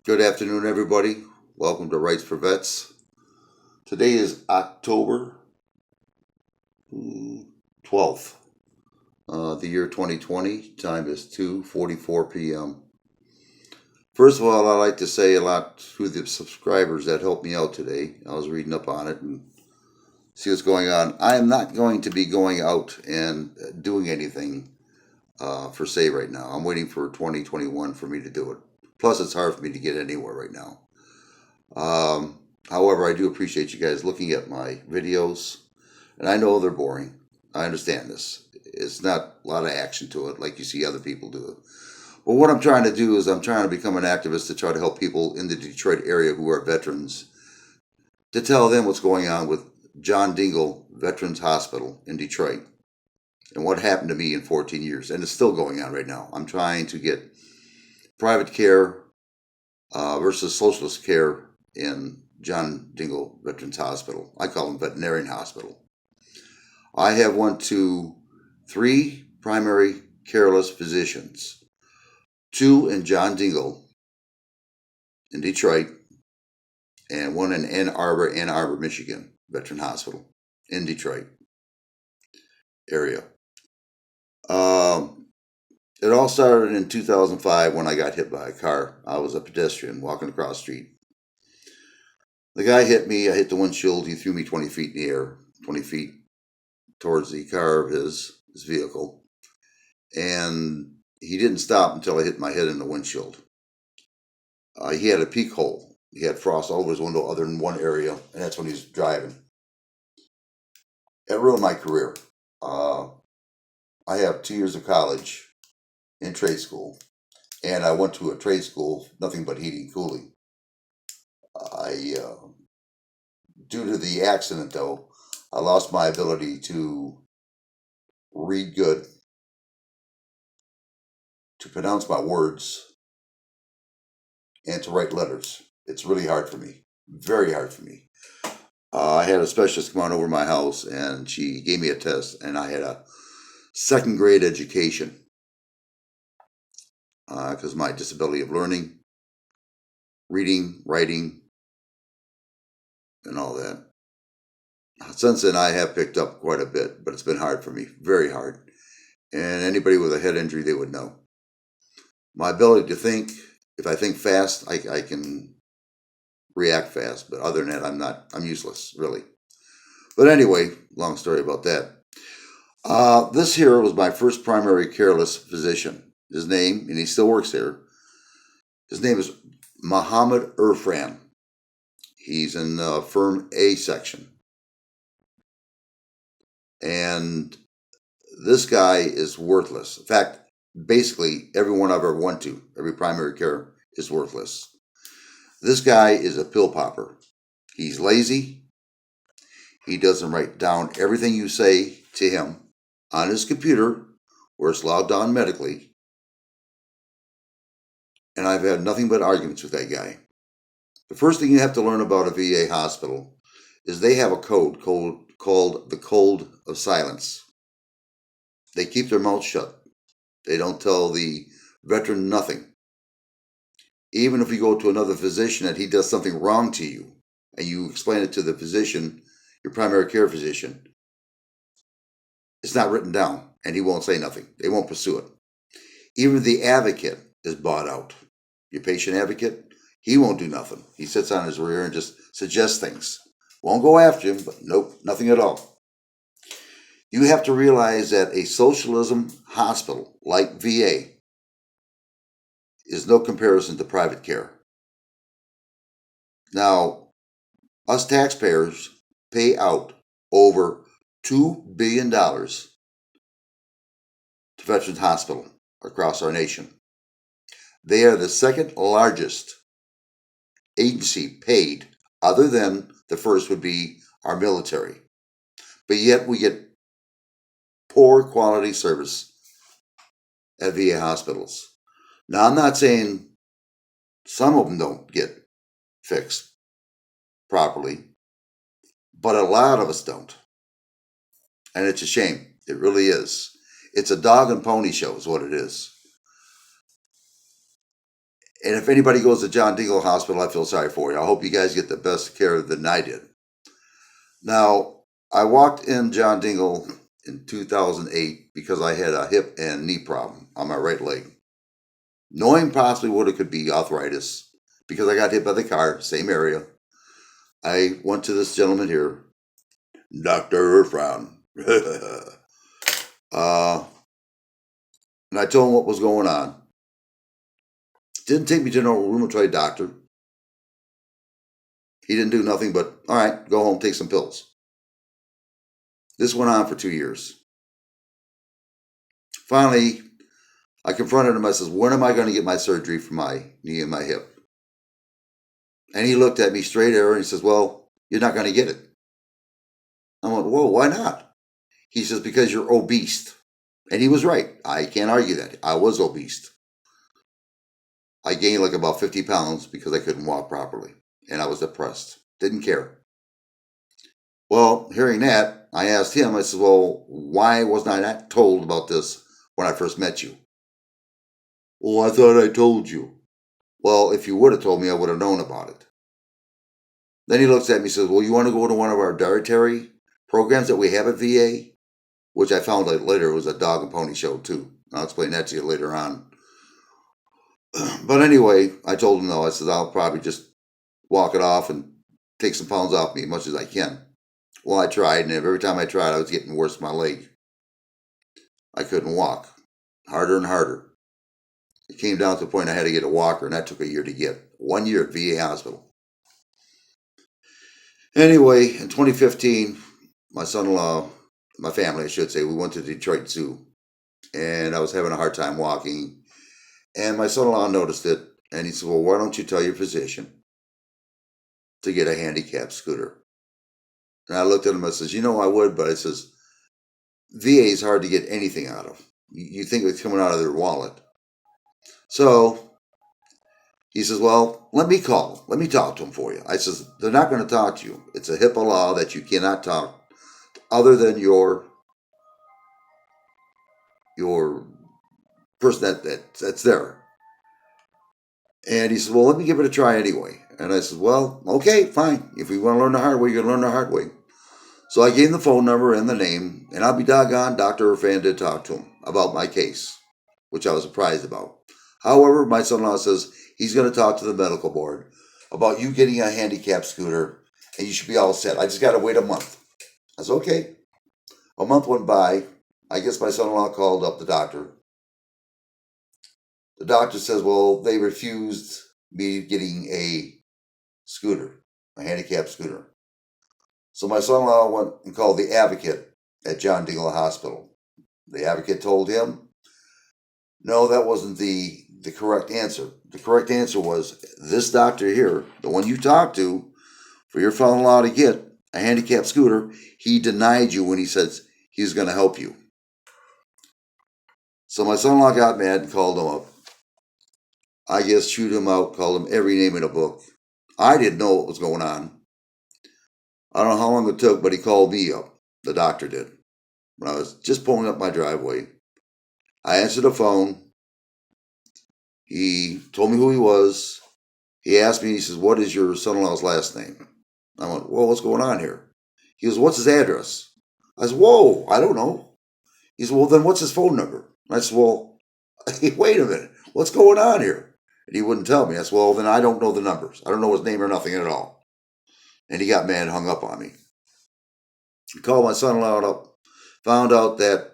Good afternoon, everybody. Welcome to Rights for Vets. Today is October 12th, the year 2020. Time is 2:44 p.m. First of all, I'd like to say a lot to the subscribers that helped me out today. I was reading up on it and see what's going on. I am not going to be going out and doing anything for say right now. I'm waiting for 2021 for me to do it. Plus, it's hard for me to get anywhere right now. However, I do appreciate you guys looking at my videos, and I know they're boring. I understand this. It's not a lot of action to it like you see other people do it. But what I'm trying to do is I'm trying to become an activist to try to help people in the Detroit area who are veterans to tell them what's going on with John Dingell Veterans Hospital in Detroit and what happened to me in 14 years. And it's still going on right now. I'm trying to get private care versus socialist care in John Dingell Veterans Hospital. I call them veterinarian hospital. I have 3 primary careless physicians, 2 in John Dingell in Detroit, and 1 in Ann Arbor, Michigan, Veteran Hospital in Detroit area. It all started in 2005 when I got hit by a car. I was a pedestrian walking across the street. The guy hit me. I hit the windshield. He threw me 20 feet in the air, 20 feet towards the car of his vehicle. And he didn't stop until I hit my head in the windshield. He had a peak hole. He had frost all over his window other than one area, and that's when he was driving. It ruined my career. I have 2 years of college in trade school, and I went to a trade school, nothing but heating and cooling. Due to the accident, though, I lost my ability to read good, to pronounce my words, and to write letters. It's really hard for me, very hard for me. I had a specialist come on over my house, and she gave me a test, and I had a 2nd grade education because my disability of learning, reading, writing, and all that. Since then, I have picked up quite a bit, but it's been hard for me, very hard. And anybody with a head injury, they would know. My ability to think, if I think fast, I can react fast. But other than that, I'm useless, really. But anyway, long story about that. This here was my first primary careless physician. His name, and he still works there, his name is Muhammad Irfan. He's in firm A section. And this guy is worthless. In fact, basically everyone I've ever went to, every primary care is worthless. This guy is a pill popper. He's lazy. He doesn't write down everything you say to him on his computer where it's logged on medically. And I've had nothing but arguments with that guy. The first thing you have to learn about a VA hospital is they have a code called the Code of Silence. They keep their mouth shut. They don't tell the veteran nothing. Even if you go to another physician and he does something wrong to you, and you explain it to the physician, your primary care physician, it's not written down, and he won't say nothing. They won't pursue it. Even the advocate is bought out. Your patient advocate, he won't do nothing. He sits on his rear and just suggests things. Won't go after him, but nope, nothing at all. You have to realize that a socialism hospital like VA is no comparison to private care. Now, us taxpayers pay out over $2 billion to Veterans Hospital across our nation. They are the 2nd largest agency paid, other than the first would be our military. But yet we get poor quality service at VA hospitals. Now, I'm not saying some of them don't get fixed properly, but a lot of us don't. And it's a shame. It really is. It's a dog and pony show is what it is. And if anybody goes to John Dingle Hospital, I feel sorry for you. I hope you guys get the best care than I did. Now, I walked in John Dingle in 2008 because I had a hip and knee problem on my right leg, knowing possibly what it could be, arthritis, because I got hit by the car, same area. I went to this gentleman here, Dr. Frown. And I told him what was going on. Didn't take me to no rheumatoid doctor. He didn't do nothing but, all right, go home, take some pills. This went on for 2 years. Finally, I confronted him. I says, when am I going to get my surgery for my knee and my hip? And he looked at me straight there and he says, well, you're not going to get it. I went, whoa, why not? He says, because you're obese. And he was right. I can't argue that. I was obese. I gained like about 50 pounds because I couldn't walk properly. And I was depressed. Didn't care. Well, hearing that, I asked him, I said, well, why wasn't I not told about this when I first met you? Well, I thought I told you. Well, if you would have told me, I would have known about it. Then he looks at me and says, well, you want to go to one of our dietary programs that we have at VA? Which I found out later was a dog and pony show too. I'll explain that to you later on. But anyway, I told him no. I said, I'll probably just walk it off and take some pounds off me as much as I can. Well, I tried, and every time I tried, I was getting worse with my leg. I couldn't walk. Harder and harder. It came down to the point I had to get a walker, and that took a year to get. 1 year at VA hospital. Anyway, in 2015, my son-in-law, my family, I should say, we went to Detroit Zoo. And I was having a hard time walking. And my son-in-law noticed it, and he said, well, why don't you tell your physician to get a handicap scooter? And I looked at him and I says, you know, I would, but I says, VA is hard to get anything out of. You think it's coming out of their wallet. So he says, well, let me talk to them for you. I says, they're not going to talk to you. It's a HIPAA law that you cannot talk other than your person that's there. And he says, well, let me give it a try anyway. And I said, well, okay, fine. If we want to learn the hard way, you're going to learn the hard way. So I gave him the phone number and the name, and I'll be doggone, Dr. Irfan did talk to him about my case, which I was surprised about. However, my son-in-law says he's going to talk to the medical board about you getting a handicap scooter, and you should be all set. I just got to wait a month. I said, okay. A month went by. I guess my son-in-law called up the doctor. The doctor says, well, they refused me getting a scooter, a handicap scooter. So my son-in-law went and called the advocate at John Dingle Hospital. The advocate told him, no, that wasn't the correct answer. The correct answer was this doctor here, the one you talked to, for your son-in-law to get a handicap scooter, he denied you when he said he was going to help you. So my son-in-law got mad and called him up. I guess chewed him out, called him every name in the book. I didn't know what was going on. I don't know how long it took, but he called me up. The doctor did. When I was just pulling up my driveway. I answered the phone. He told me who he was. He asked me, he says, what is your son-in-law's last name? I went, well, what's going on here? He goes, what's his address? I said, whoa, I don't know. He said, well, then what's his phone number? I said, well, wait a minute. What's going on here? And he wouldn't tell me. I said, well, then I don't know the numbers. I don't know his name or nothing at all. And he got mad and hung up on me. He called my son-in-law up, found out that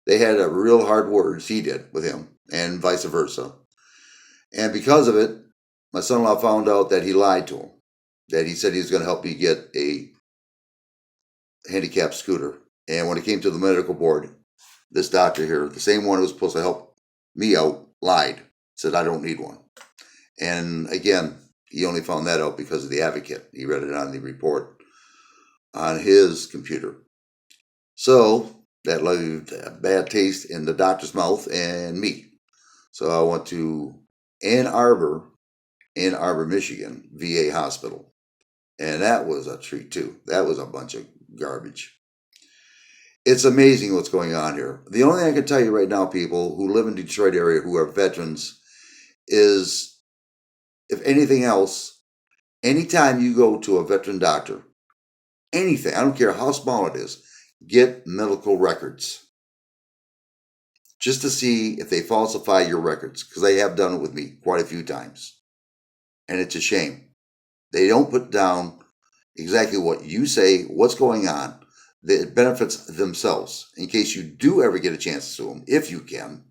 they had a real hard words, he did, with him, and vice versa. And because of it, my son-in-law found out that he lied to him, that he said he was going to help me get a handicapped scooter. And when it came to the medical board, this doctor here, the same one who was supposed to help me out, lied, said I don't need one. And again, he only found that out because of the advocate. He read it on the report on his computer. So that left a bad taste in the doctor's mouth and me. So I went to Ann Arbor, Michigan, VA hospital. And that was a treat too. That was a bunch of garbage. It's amazing what's going on here. The only thing I can tell you right now, people who live in the Detroit area who are veterans, is if anything else, anytime you go to a veteran doctor, anything, I don't care how small it is, get medical records just to see if they falsify your records, because they have done it with me quite a few times. And it's a shame. They don't put down exactly what you say, what's going on. It benefits themselves. In case you do ever get a chance to sue them, if you can,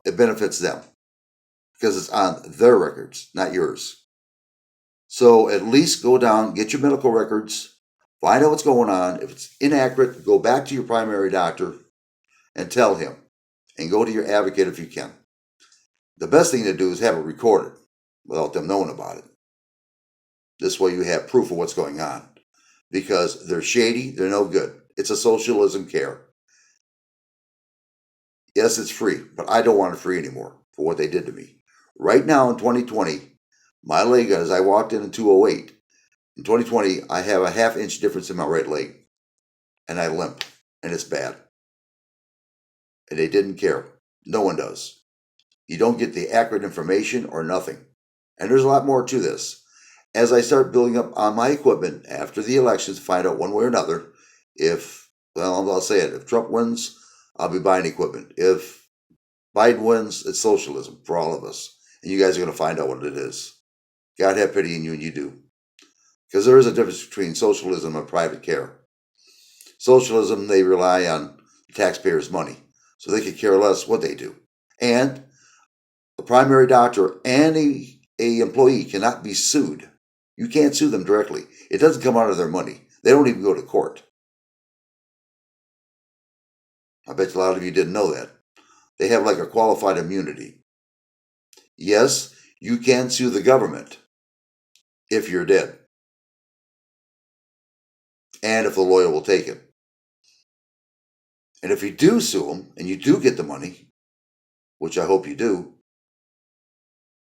it benefits them because it's on their records, not yours. So at least go down, get your medical records, find out what's going on. If it's inaccurate, go back to your primary doctor and tell him, and go to your advocate if you can. The best thing to do is have it recorded without them knowing about it. This way you have proof of what's going on, because they're shady, they're no good. It's a socialism care. Yes, it's free, but I don't want it free anymore for what they did to me. Right now in 2020, my leg, as I walked in 2008, in 2020, I have a half-inch difference in my right leg, and I limp, and it's bad. And they didn't care. No one does. You don't get the accurate information or nothing. And there's a lot more to this. As I start building up on my equipment after the elections, find out one way or another if, well, I'll say it, if Trump wins, I'll be buying equipment. If Biden wins, it's socialism for all of us. And you guys are going to find out what it is. God have pity in you, and you do. Because there is a difference between socialism and private care. Socialism, they rely on the taxpayers' money, so they could care less what they do. And a primary doctor and a employee cannot be sued. You can't sue them directly. It doesn't come out of their money. They don't even go to court. I bet a lot of you didn't know that. They have like a qualified immunity. Yes, you can sue the government if you're dead, and if the lawyer will take it. And if you do sue them and you do get the money, which I hope you do,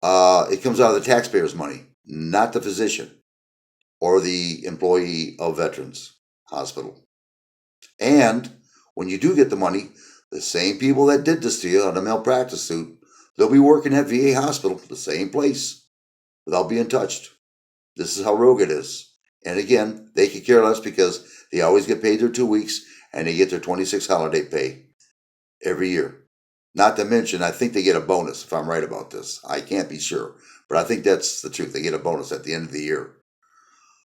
it comes out of the taxpayers' money, not the physician or the employee of Veterans Hospital. And when you do get the money, the same people that did this to you on a malpractice suit, they'll be working at VA hospital, the same place, without being touched. This is how rogue it is. And again, they could care less because they always get paid their 2 weeks and they get their 26 holiday pay every year. Not to mention, I think they get a bonus if I'm right about this. I can't be sure, but I think that's the truth. They get a bonus at the end of the year.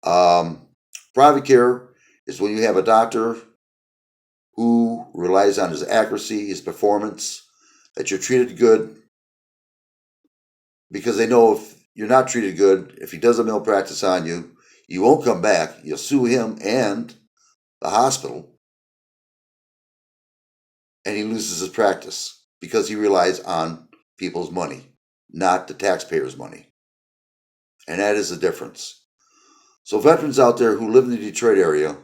Private care is when you have a doctor who relies on his accuracy, his performance, that you're treated good, because they know if you're not treated good, if he does a malpractice on you, you won't come back. You'll sue him and the hospital, and he loses his practice because he relies on people's money, not the taxpayers' money. And that is the difference. So veterans out there who live in the Detroit area,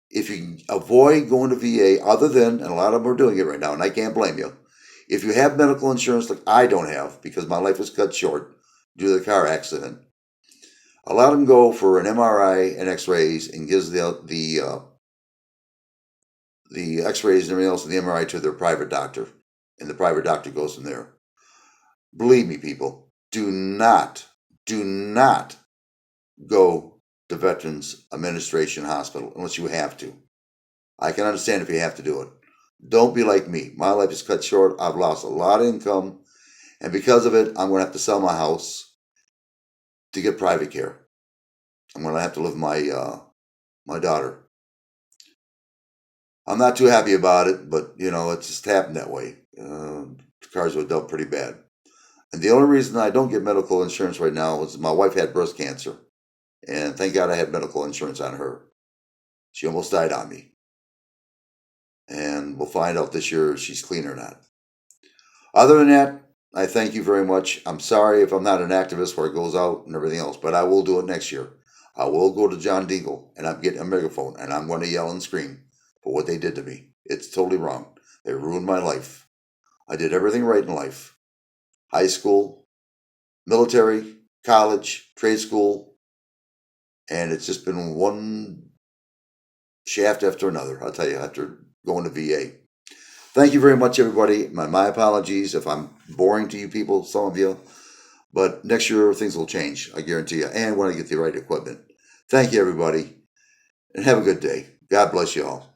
if you can avoid going to VA, other than, and a lot of them are doing it right now, and I can't blame you, if you have medical insurance like I don't have, because my life was cut short due to the car accident, a lot of them go for an MRI and x-rays and gives the x-rays and everything else and the MRI to their private doctor, and the private doctor goes from there. Believe me, people, do not go to Veterans Administration Hospital unless you have to. I can understand if you have to do it. Don't be like me. My life is cut short. I've lost a lot of income, and because of it, I'm going to have to sell my house to get private care. I'm going to have to live with my daughter. I'm not too happy about it, but it's just happened that way. The cars were dealt pretty bad. And the only reason I don't get medical insurance right now is my wife had breast cancer. And thank God I had medical insurance on her. She almost died on me. And we'll find out this year if she's clean or not. Other than that, I thank you very much. I'm sorry if I'm not an activist where it goes out and everything else, but I will do it next year. I will go to John Deagle and I'm getting a megaphone and I'm going to yell and scream for what they did to me. It's totally wrong. They ruined my life. I did everything right in life. High school, military, college, trade school, and it's just been one shaft after another, I'll tell you, after going to VA. Thank you very much, everybody. My apologies if I'm boring to you people, some of you. But next year, things will change, I guarantee you, and when I get the right equipment. Thank you, everybody, and have a good day. God bless you all.